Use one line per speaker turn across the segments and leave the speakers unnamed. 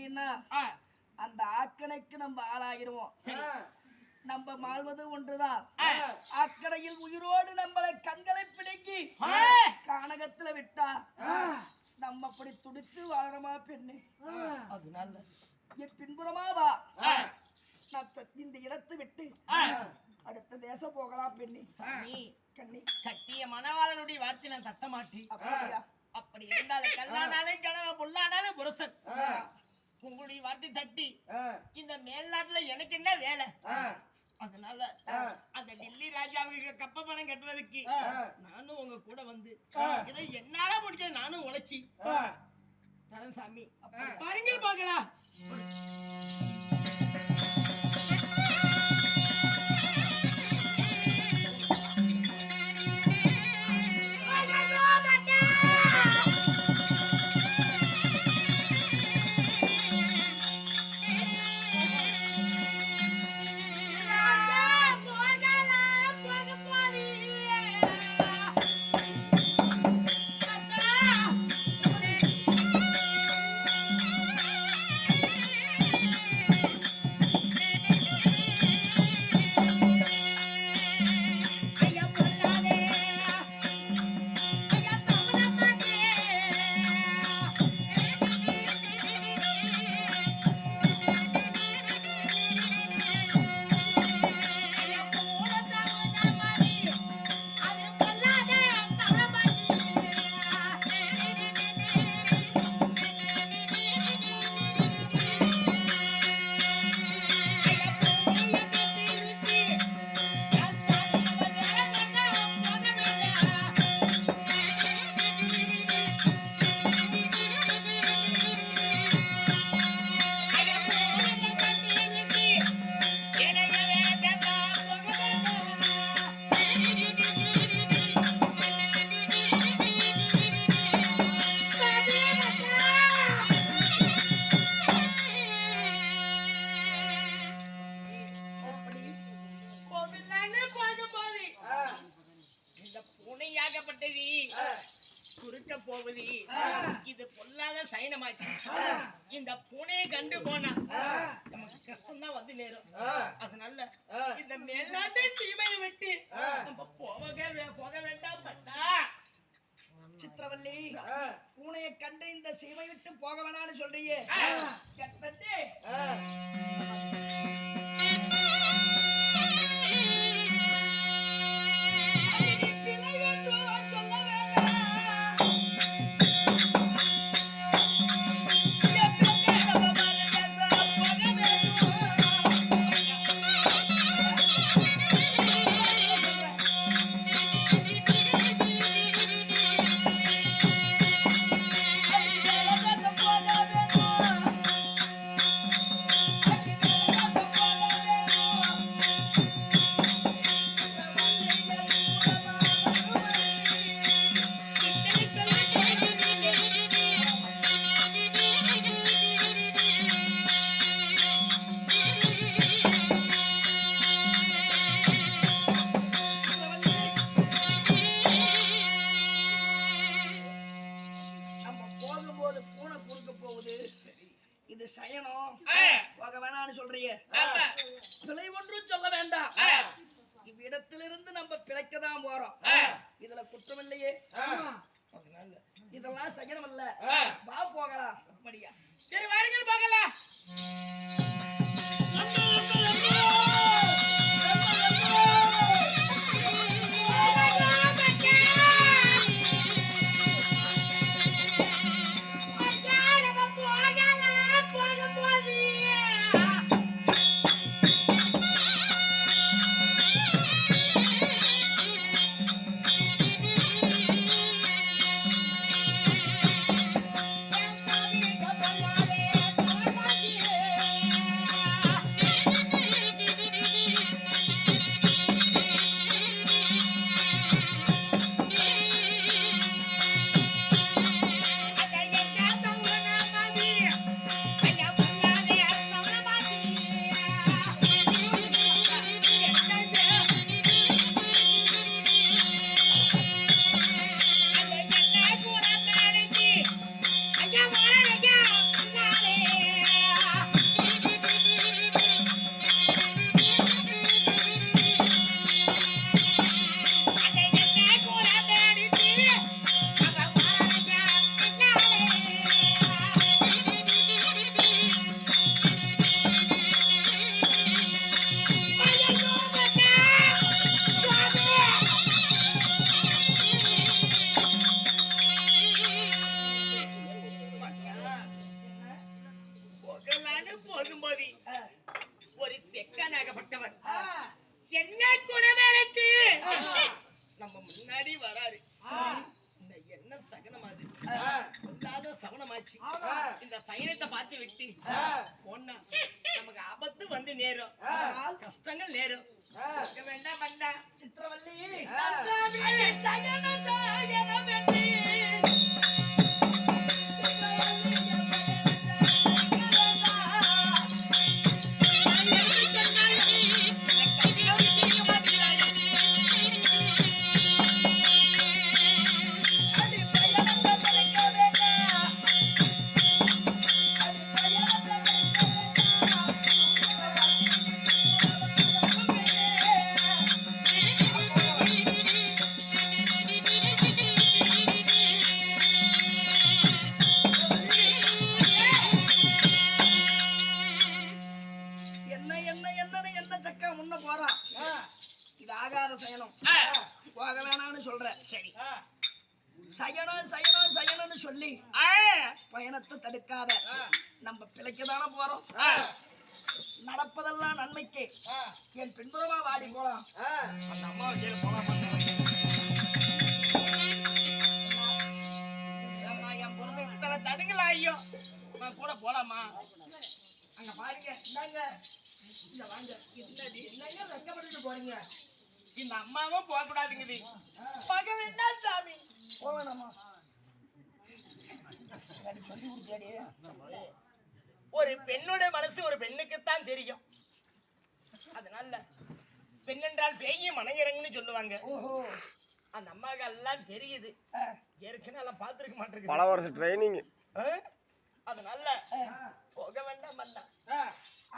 பண்ணினா அந்த ஆக்கணைக்கு நம்ம ஆளாகிருவோம். நம்ம வாழ்வது ஒன்றுதான். அக்கறையில் உயிரோடு நம்மளை கண்களை பிடுங்கி கானகத்துல விட்டா நம்ம அப்படி துடிச்சு வாழறமா பெண்ணு? அதனால என் பின்புறமா வா, நான் இந்த இடத்தை விட்டு அடுத்த தேசம் போகலாம் பெண்ணு. கண்ணி
கட்டிய மணவாளனுடைய வார்த்தை நான் தட்ட மாட்டேன். அப்படி இருந்தாலும் கல்லானாலும் கனவா புல்லானாலும் புருஷன் உங்களுடைய வார்த்தை தட்டி இந்த மேல்நாட்டுல எனக்கு என்ன வேலை? அதனால அந்த டெல்லி ராஜாவுக்கு கப்ப பணம் கட்டுவதற்கு நானும் உங்க கூட வந்து இதை என்னால முடிச்சது நானும் உழைச்சி தரேன் சாமி. பாருங்க பார்க்கலாம். குறுக்க போவது இது பொல்லாத சயனமாச்சு. இந்த பூனையை கண்டு போனா நமக்கு கஷ்டம் தான் வந்து நேரும். அதனால இந்த மேல்நாட்டு தீமையை விட்டு நம்ம போக வேண்டாம். பட்டா
சித்திரவல்லி, பூனையை கண்டு இந்த சீமை விட்டு போக வேணான்னு சொல்றியே, இது சயனம் போக வேணான்னு சொல்றிய, பிழை ஒன்றும் சொல்ல வேண்டாம். இவ்விடத்திலிருந்து நம்ம பிழைக்கதான் போறோம். இதுல குற்றம் இல்லையே. இதெல்லாம் சயனம் இல்ல, வா போகலாம். அப்படியா?
சரி வாருங்கள் போகலாம். சவனமாச்சு. இந்த சயனத்தை பார்த்து விட்டு ஒண்ணா நமக்கு ஆபத்து வந்து நேரும், கஷ்டங்கள் நேரும். வேண்டாம் பண்ணா
சித்திரவல்லி சயன சயனம் என்று என்ன சக்கா முன்ன போறான். இது ஆகாத சயனம், போக வேணாம்னு சொல்ற. சரி, சயனம் சயனம் சயனம்னு சொல்லி பயணத்தை தடுக்காத. நம்ம பிழைக்கதானே போறோம். நடப்பதெல்லாம் நன்மைக்கு. என் பின்புறமா வாடி போலாம்.
அந்த அம்மாவை கேளு போலாம். என் பொருள் இத்தனை தடுங்களா ஐயோ, கூட போலாமா?
அங்க பாருங்க, இந்தாங்க, இங்க வாங்க. என்னடி என்னங்க வெக்கப்பட்டு போறீங்க?
இந்த அம்மாவும் போக கூடாதுங்குது.
பகை என்ன சாமி? போவேணாமா? சொல்லி கொடுத்தாடி.
ஒரு பெண்ணோட மனசு ஒரு பெண்ணுக்குத்தான் தெரியும். அதனால பெண் என்றால் பேயி மனையிறங்குன்னு சொல்லுவாங்க. அந்த அம்மாவுக்கு எல்லாம் தெரியுது. ஏற்கனவே எல்லாம் பார்த்துருக்க மாட்டேங்குது,
பல வருஷம் ட்ரைனிங்.
அதனால போக வேண்டாம் பண்ணா.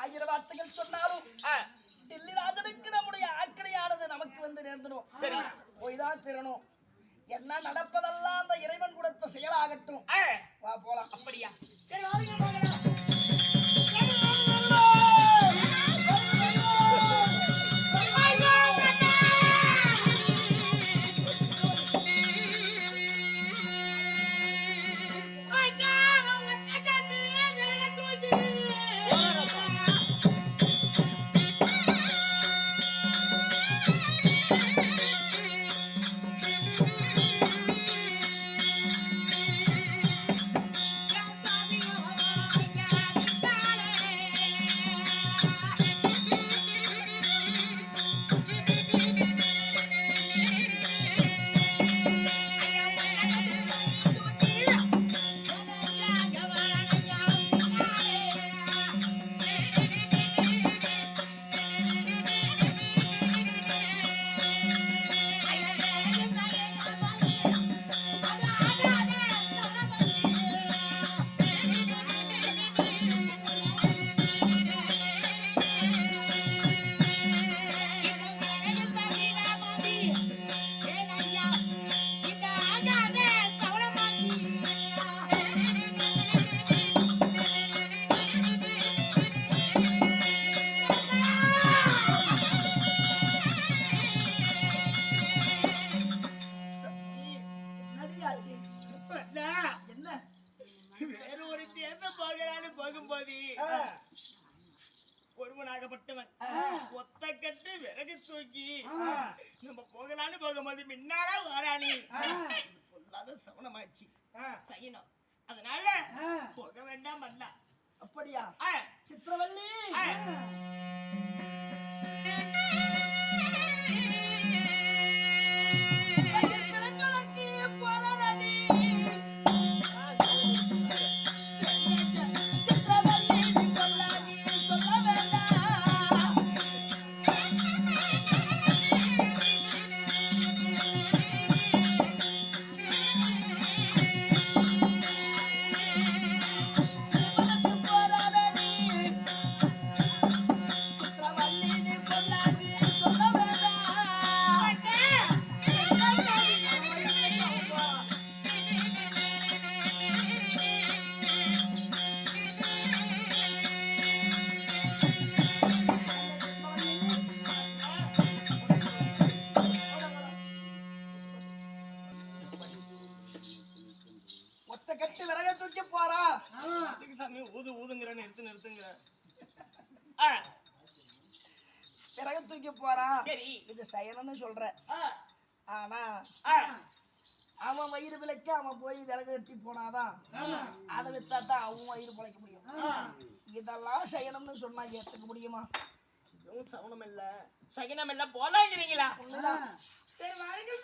1000 வார்த்தைகள் சொன்னாலும் டெல்லி ராஜனுக்கு நம்முடைய ஆக்கடையானது நமக்கு வந்து நேர்ந்துடும்.
சரி,
போய் தான் திறனும். என்ன நடப்பதெல்லாம் அந்த இறைவன் கொடுத்த செயலாகட்டும். வா போலாம்.
அப்படியா?
சரி, வாங்க போகலாம்.
வேற ஒரு தேர்ந்த போகிறான்னு போகும்போது ஒருவனாகப்பட்டவன் ஒத்த கட்டு விறகு தூக்கி நம்ம போகலான்னு போகும்போது முன்னாடா வாராணி பொல்லாத சவனமாச்சு சகினம். அதனால போக வேண்டாம் அண்ணா.
அப்படியா? சித்திரவல்லி கட்டு விறக தூக்கி போறா.
ஊது ஊதுங்கிற நிறுத்துங்கிற
விறக தூக்கி போறா.
சரி,
இது சயனம்னு சொல்ற. ஆனா அவன் வயிறு விலைக்கு அவன் போய் விறகு வெட்டி போனாதான் அதை வித்தாதான் அவன் வயிறு பிழைக்க முடியும். இதெல்லாம் செய்யணும்னு சொன்னா ஏத்துக்க முடியுமா?
இதுவும் சகுனம் இல்ல சகுனம் இல்ல போலாங்கிறீங்களா?
உண்மைதான்.
சரி வாழ்க்கை